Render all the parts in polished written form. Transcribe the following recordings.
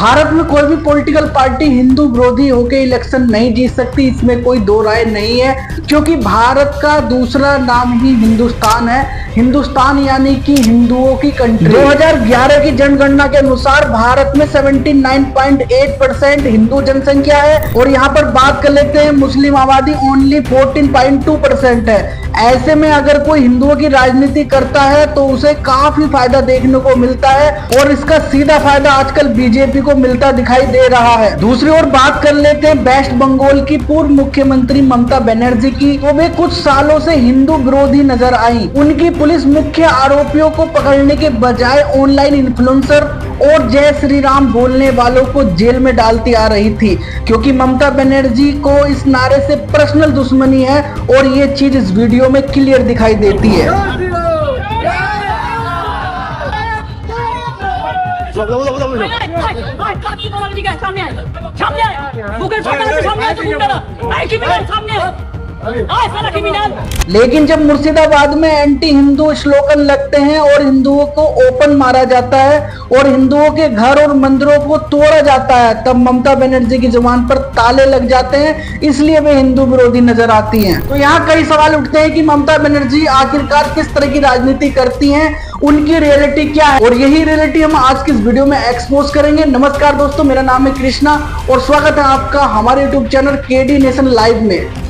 भारत में कोई भी पॉलिटिकल पार्टी हिंदू विरोधी होकर इलेक्शन नहीं जीत सकती, इसमें कोई दो राय नहीं है, क्योंकि भारत का दूसरा नाम ही हिंदुस्तान है। हिंदुस्तान यानी कि हिंदुओं की कंट्री। 2011 की जनगणना के अनुसार भारत में 79.8% हिंदू जनसंख्या है और यहाँ पर बात कर लेते हैं मुस्लिम आबादी ओनली 14.2% है। ऐसे में अगर कोई हिंदुओं की राजनीति करता है तो उसे काफी फायदा देखने को मिलता है और इसका सीधा फायदा आजकल बीजेपी को मिलता दिखाई दे रहा है। दूसरी ओर बात कर लेते हैं वेस्ट बंगाल की पूर्व मुख्यमंत्री ममता बनर्जी की, तो वे कुछ सालों से हिंदू विरोधी नजर आई। उनकी पुलिस मुख्य आरोपियों को पकड़ने के बजाय ऑनलाइन इन्फ्लुएंसर और जय श्री राम बोलने वालों को जेल में डालती आ रही थी, क्योंकि ममता बनर्जी को इस नारे से पर्सनल दुश्मनी है और ये चीज इस वीडियो में क्लियर दिखाई देती है। लेकिन जब मुर्शिदाबाद में एंटी हिंदू स्लोगन लगते हैं और हिंदुओं को ओपन मारा जाता है और हिंदुओं के घर और मंदिरों को तोड़ा जाता है, तब ममता बनर्जी की जुबान पर ताले लग जाते हैं, इसलिए वे हिंदू विरोधी नजर आती हैं। तो यहाँ कई सवाल उठते हैं कि ममता बनर्जी आखिरकार किस तरह की राजनीति करती हैं, उनकी रियलिटी क्या है, और यही रियलिटी हम आज की इस वीडियो में एक्सपोज करेंगे। नमस्कार दोस्तों, मेरा नाम है कृष्णा और स्वागत है आपका हमारे YouTube channel KD nation live में।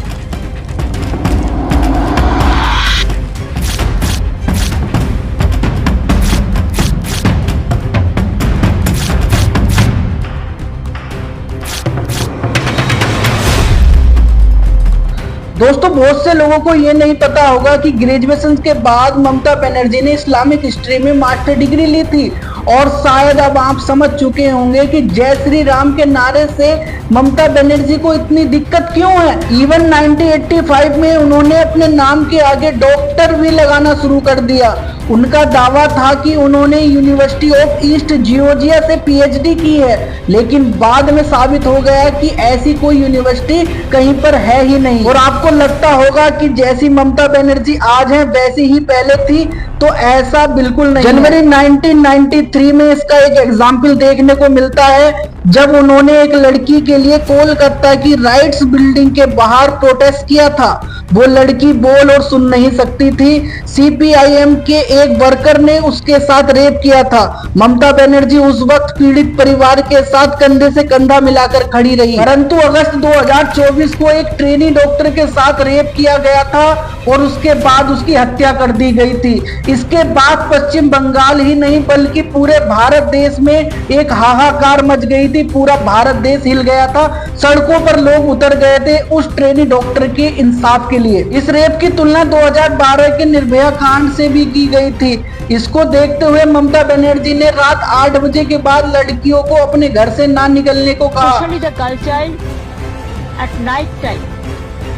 दोस्तों, बहुत से लोगों को ये नहीं पता होगा कि ग्रेजुएशन के बाद ममता बनर्जी ने इस्लामिक हिस्ट्री में मास्टर डिग्री ली थी और शायद अब आप समझ चुके होंगे कि जय श्री राम के नारे से ममता बनर्जी को इतनी दिक्कत क्यों है। इवन 1985 में उन्होंने अपने नाम के आगे डॉक्टर भी लगाना शुरू कर दिया। उनका दावा था कि उन्होंने यूनिवर्सिटी ऑफ ईस्ट जॉर्जिया से पीएचडी की है, लेकिन बाद में साबित हो गया कि ऐसी कोई यूनिवर्सिटी कहीं पर है ही नहीं। और आपको लगता होगा कि जैसी ममता बनर्जी आज है वैसी ही पहले थी, तो ऐसा बिल्कुल नहीं। जनवरी 1993 में इसका एक एग्जाम्पल देखने को मिलता है, जब उन्होंने एक लड़की के लिए कोलकाता की राइट्स बिल्डिंग के बाहर प्रोटेस्ट किया था। वो लड़की बोल और सुन नहीं सकती थी। सीपीआईएम के एक वर्कर ने उसके साथ रेप किया था। ममता बनर्जी उस वक्त पीड़ित परिवार के साथ कंधे से कंधा मिलाकर खड़ी रही, परंतु अगस्त 2024 को एक ट्रेनी डॉक्टर के साथ रेप किया गया था और उसके बाद उसकी हत्या कर दी गई थी। इसके बाद पश्चिम बंगाल ही नहीं बल्कि पूरे भारत देश में एक हाहाकार मच गई थी। पूरा भारत देश हिल गया था, सड़कों पर लोग उतर गए थे उस ट्रेनी डॉक्टर के इंसाफ के लिए। इस रेप की तुलना 2012 के निर्भया कांड से भी की गई थी। इसको देखते हुए ममता बनर्जी ने रात 8 बजे के बाद लड़कियों को अपने घर से ना निकलने को कहा।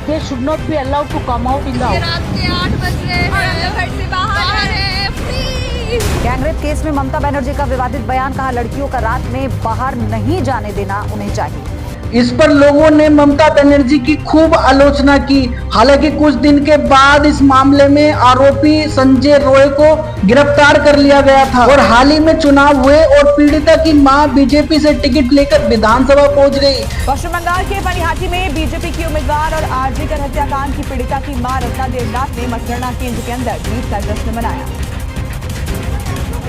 They should not be allowed to come out in the house. रात के 8 बज रहे हैं, घर से बाहर है, प्लीज। गैंगरेप केस में ममता बनर्जी का विवादित बयान, कहा लड़कियों का रात में बाहर नहीं जाने देना उन्हें चाहिए। इस पर लोगों ने ममता बनर्जी की खूब आलोचना की। हालांकि कुछ दिन के बाद इस मामले में आरोपी संजय रॉय को गिरफ्तार कर लिया गया था और हाल ही में चुनाव हुए और पीड़िता की मां बीजेपी से टिकट लेकर विधानसभा पहुंच गई। पश्चिम बंगाल के पनिहाटी में बीजेपी की उम्मीदवार और आरजी कर हत्याकांड की पीड़िता की मां रत्ना देवनाथ ने मतगणना केंद्र के अंदर जीत का जश्न मनाया।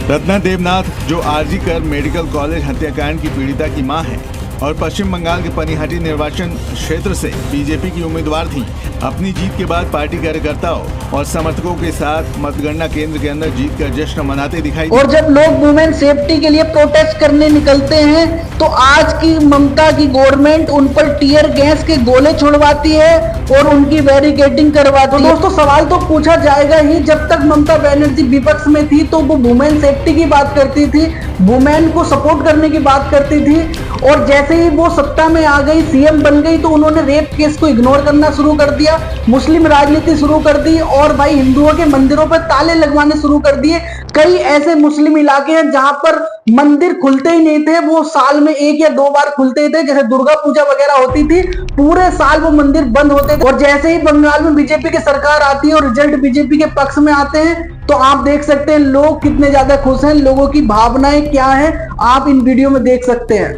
रत्ना देवनाथ, जो आरजी कर मेडिकल कॉलेज हत्याकांड की पीड़िता की मां है और पश्चिम बंगाल के पनिहाटी निर्वाचन क्षेत्र से बीजेपी की उम्मीदवार थी, अपनी जीत के बाद पार्टी कार्यकर्ताओं और समर्थकों के साथ मतगणना केंद्र के अंदर जीत का जश्न मनाते दिखाई। और जब लोग वुमेन सेफ्टी के लिए प्रोटेस्ट करने निकलते हैं तो आज की ममता की गवर्नमेंट उन पर टीयर गैस के गोले छोड़वाती है और उनकी बैरिकेडिंग करवाती है। तो दोस्तों, सवाल तो पूछा जाएगा ही, जब तक ममता बनर्जी विपक्ष में थी तो वो वुमेन सेफ्टी की बात करती थी, वुमेन को सपोर्ट करने की बात करती थी, और जैसे ही वो सत्ता में आ गई, सीएम बन गई, तो उन्होंने रेप केस को इग्नोर करना शुरू कर दिया, मुस्लिम राजनीति शुरू कर दी और भाई हिंदुओं के मंदिरों पर ताले लगवाने शुरू कर दिए। कई ऐसे मुस्लिम इलाके हैं जहां पर मंदिर खुलते ही नहीं थे, वो साल में 1 या 2 बार खुलते ही थे। जैसे दुर्गा पूजा वगैरह होती थी, पूरे साल वो मंदिर बंद होते थे। और जैसे ही बंगाल में बीजेपी की सरकार आती है और रिजल्ट बीजेपी के पक्ष में आते हैं, तो आप देख सकते हैं लोग कितने ज्यादा खुश हैं, लोगों की भावनाएं क्या हैं, आप इन वीडियो में देख सकते हैं।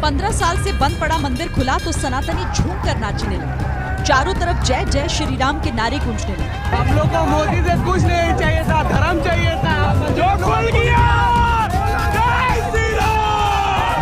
15 साल से बंद पड़ा मंदिर खुला तो सनातनी झूम कर नाचने लगे। चारों तरफ जय जय श्री राम के नारे गूंजने लगे। हम लोग को मोदी से कुछ नहीं चाहिए था, धर्म चाहिए था, जो खुल गया।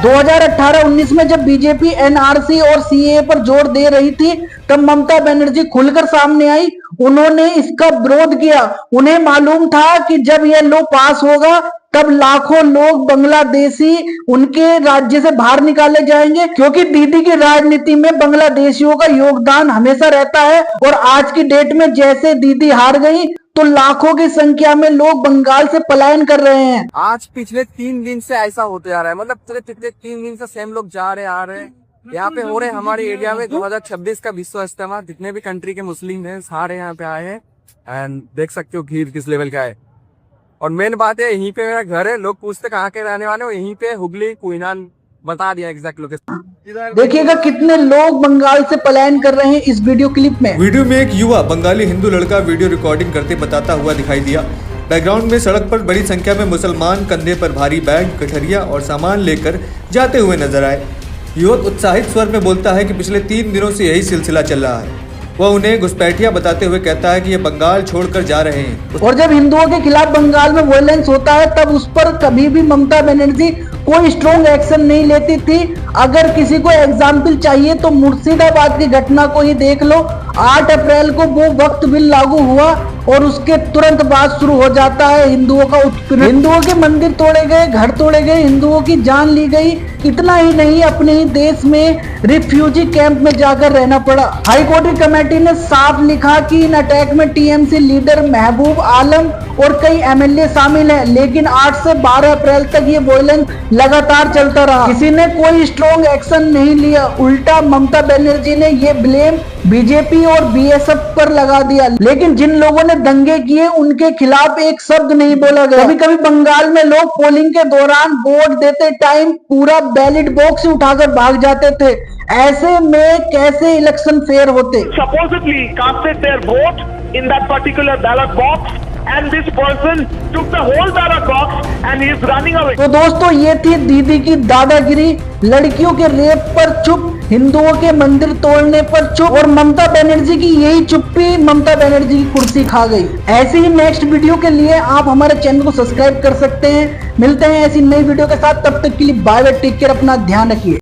2018-19 में जब बीजेपी एनआरसी और सीएए पर जोर दे रही थी, तब ममता बनर्जी खुलकर सामने आई, उन्होंने इसका विरोध किया। उन्हें मालूम था कि जब यह लो पास होगा तब लाखों लोग बांग्लादेशी उनके राज्य से बाहर निकाले जाएंगे, क्योंकि दीदी की राजनीति में बांग्लादेशियों का योगदान हमेशा रहता है। और आज की डेट में जैसे दीदी हार गई तो लाखों की संख्या में लोग बंगाल से पलायन कर रहे हैं। आज पिछले 3 दिन से ऐसा होते आ रहा है, मतलब पिछले 3 दिन से सेम लोग जा रहे आ रहे हैं। यहाँ पे हो रहे हमारे एरिया में 2026 का विश्व इज्तिमा, जितने भी कंट्री के मुस्लिम हैं सारे यहाँ पे आए हैं। एंड देख सकते हो भीड़ किस लेवल का है। और मेन बात है, यहीं पे मेरा घर है। लोग पूछते कहाँ के रहने वाले हो, यहीं पे हुगली कुइनान बता दिया एग्जैक्ट लोकेशन। देखिएगा कितने लोग बंगाल से पलायन कर रहे हैं इस वीडियो क्लिप में। वीडियो में एक युवा बंगाली हिंदू लड़का वीडियो रिकॉर्डिंग करते बताता हुआ दिखाई दिया। बैकग्राउंड में सड़क पर बड़ी संख्या में मुसलमान कंधे पर भारी बैग, कठरिया और सामान लेकर जाते हुए नजर आए। युवक उत्साहित स्वर में बोलता है कि पिछले 3 दिनों से यही सिलसिला चल रहा है। वह उन्हें घुसपैठिया बताते हुए कहता है कि ये बंगाल छोड़कर जा रहे हैं। और जब हिंदुओं के खिलाफ बंगाल में वायलेंस होता है, तब उस पर कभी भी ममता बनर्जी कोई स्ट्रॉन्ग एक्शन नहीं लेती थी। अगर किसी को एग्जाम्पल चाहिए तो मुर्शिदाबाद की घटना को ही देख लो। 8 अप्रैल को वो वक्त बिल लागू हुआ और उसके तुरंत बाद शुरू हो जाता है हिंदुओं का उत्पीड़न। हिंदुओं के मंदिर तोड़े गए, घर तोड़े गए, हिंदुओं की जान ली गई। इतना ही नहीं, अपने ही देश में रिफ्यूजी कैंप में जाकर रहना पड़ा। हाई कोर्ट की कमेटी ने साफ लिखा कि इन अटैक में टीएमसी लीडर महबूब आलम और कई एमएलए शामिल हैं। लेकिन 8 से 12 अप्रैल तक ये वायलेंस लगातार चलता रहा। किसी ने कोई स्ट्रॉन्ग एक्शन नहीं लिया। उल्टा ममता बनर्जी ने ये ब्लेम बीजेपी और बीएसएफ पर लगा दिया। लेकिन जिन लोगों ने दंगे किए उनके खिलाफ एक शब्द नहीं बोला गया। कभी कभी बंगाल में लोग पोलिंग के दौरान वोट देते टाइम पूरा बैलेट बॉक्स उठाकर भाग जाते थे। ऐसे में कैसे इलेक्शन फेयर होते? Supposedly casted their vote in that particular ballot box and this person took the whole ballot box and he is running away. तो दोस्तों, ये थी दीदी की दादागिरी। लड़कियों के रेप पर चुप, हिंदुओं के मंदिर तोड़ने पर चुप, और ममता बनर्जी की यही चुप्पी ममता बनर्जी की कुर्सी खा गई। ऐसी ही नेक्स्ट वीडियो के लिए आप हमारे चैनल को सब्सक्राइब कर सकते हैं। मिलते हैं ऐसी नई वीडियो के साथ, तब तक के लिए बाय बाय, टेक केयर, अपना ध्यान रखिए।